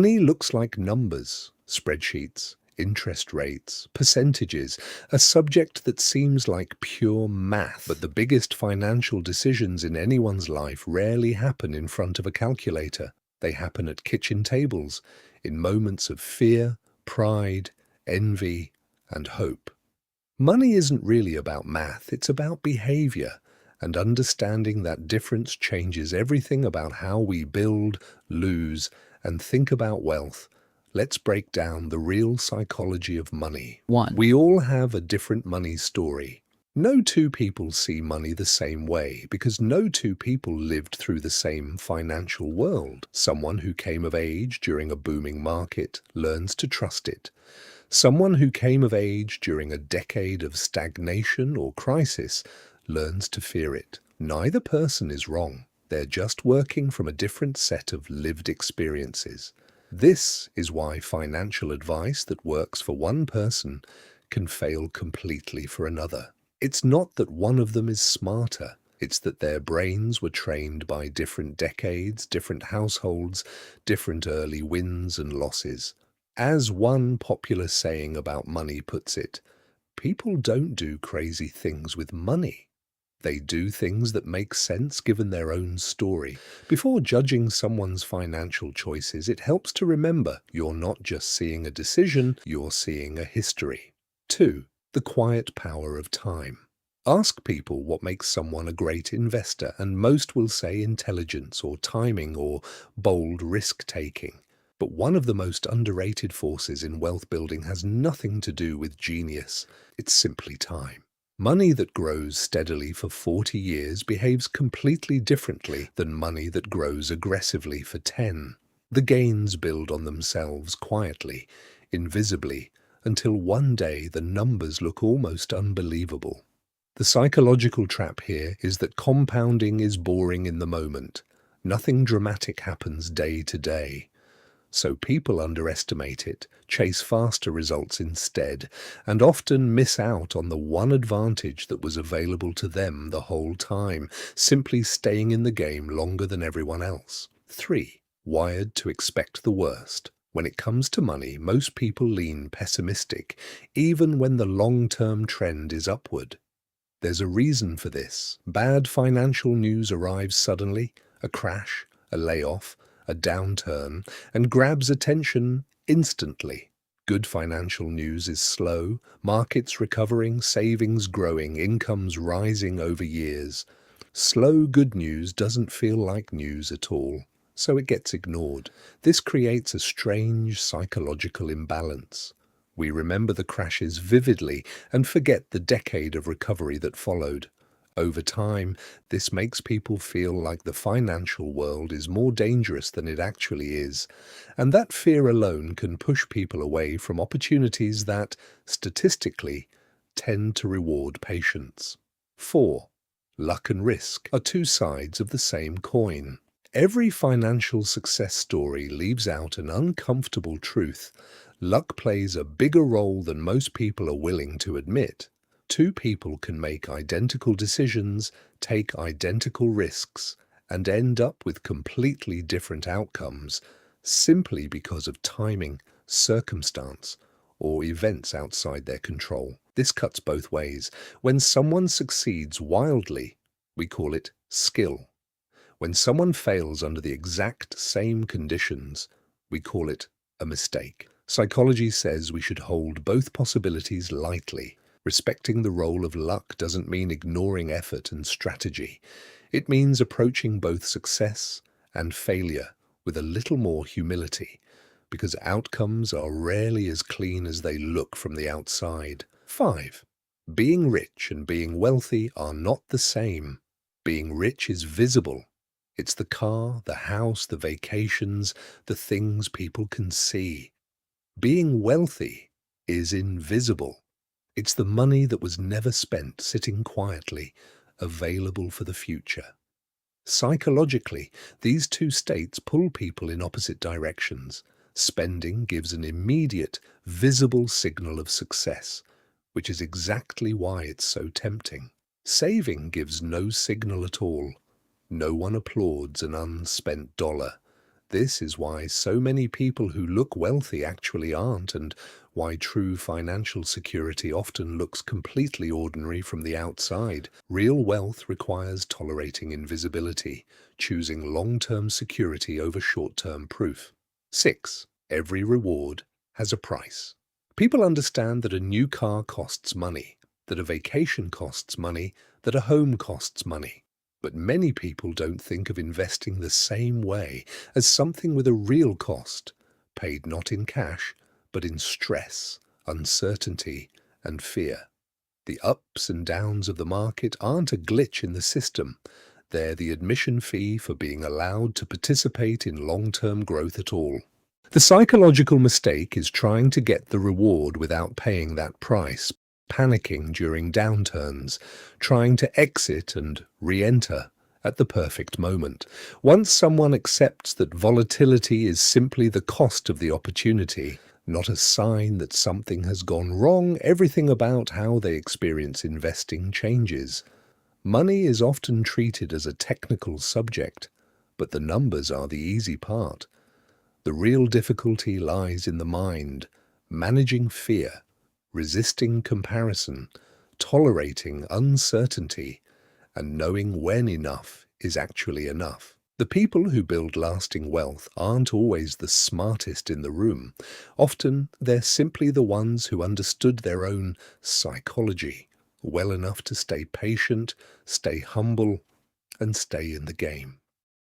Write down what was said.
Money looks like numbers, spreadsheets, interest rates, percentages, a subject that seems like pure math. But the biggest financial decisions in anyone's life rarely happen in front of a calculator. They happen at kitchen tables, in moments of fear, pride, envy, and hope. Money isn't really about math, it's about behavior, and understanding that difference changes everything about how we build, lose, and think about wealth. Let's break down the real psychology of money. 1. We all have a different money story. No two people see money the same way because no two people lived through the same financial world. Someone who came of age during a booming market learns to trust it. Someone who came of age during a decade of stagnation or crisis learns to fear it. Neither person is wrong. They're just working from a different set of lived experiences. This is why financial advice that works for one person can fail completely for another. It's not that one of them is smarter. It's that their brains were trained by different decades, different households, different early wins and losses. As one popular saying about money puts it, people don't do crazy things with money. They do things that make sense given their own story. Before judging someone's financial choices, it helps to remember you're not just seeing a decision, you're seeing a history. 2. The quiet power of time. Ask people what makes someone a great investor, and most will say intelligence or timing or bold risk-taking. But one of the most underrated forces in wealth building has nothing to do with genius. It's simply time. Money that grows steadily for 40 years behaves completely differently than money that grows aggressively for 10. The gains build on themselves quietly, invisibly, until one day the numbers look almost unbelievable. The psychological trap here is that compounding is boring in the moment. Nothing dramatic happens day to day. So people underestimate it, chase faster results instead, and often miss out on the one advantage that was available to them the whole time, simply staying in the game longer than everyone else. 3. Wired to expect the worst. When it comes to money, most people lean pessimistic, even when the long-term trend is upward. There's a reason for this. Bad financial news arrives suddenly, a crash, a layoff, a downturn, and grabs attention instantly. Good financial news is slow, markets recovering, savings growing, incomes rising over years. Slow good news doesn't feel like news at all, so it gets ignored. This creates a strange psychological imbalance. We remember the crashes vividly and forget the decade of recovery that followed. Over time, this makes people feel like the financial world is more dangerous than it actually is, and that fear alone can push people away from opportunities that, statistically, tend to reward patience. 4. Luck and risk are two sides of the same coin. Every financial success story leaves out an uncomfortable truth. Luck plays a bigger role than most people are willing to admit. Two people can make identical decisions, take identical risks, and end up with completely different outcomes simply because of timing, circumstance, or events outside their control. This cuts both ways. When someone succeeds wildly, we call it skill. When someone fails under the exact same conditions, we call it a mistake. Psychology says we should hold both possibilities lightly. Respecting the role of luck doesn't mean ignoring effort and strategy. It means approaching both success and failure with a little more humility, because outcomes are rarely as clean as they look from the outside. 5. Being rich and being wealthy are not the same. Being rich is visible. It's the car, the house, the vacations, the things people can see. Being wealthy is invisible. It's the money that was never spent sitting quietly, available for the future. Psychologically, these two states pull people in opposite directions. Spending gives an immediate, visible signal of success, which is exactly why it's so tempting. Saving gives no signal at all. No one applauds an unspent dollar. This is why so many people who look wealthy actually aren't, and why true financial security often looks completely ordinary from the outside. Real wealth requires tolerating invisibility, choosing long-term security over short-term proof. 6. Every reward has a price. People understand that a new car costs money, that a vacation costs money, that a home costs money. But many people don't think of investing the same way, as something with a real cost, paid not in cash, but in stress, uncertainty, and fear. The ups and downs of the market aren't a glitch in the system. They're the admission fee for being allowed to participate in long-term growth at all. The psychological mistake is trying to get the reward without paying that price, panicking during downturns, trying to exit and re-enter at the perfect moment. Once someone accepts that volatility is simply the cost of the opportunity, not a sign that something has gone wrong, everything about how they experience investing changes. Money is often treated as a technical subject, but the numbers are the easy part. The real difficulty lies in the mind, managing fear, resisting comparison, tolerating uncertainty, and knowing when enough is actually enough. The people who build lasting wealth aren't always the smartest in the room. Often they're simply the ones who understood their own psychology well enough to stay patient, stay humble, and stay in the game.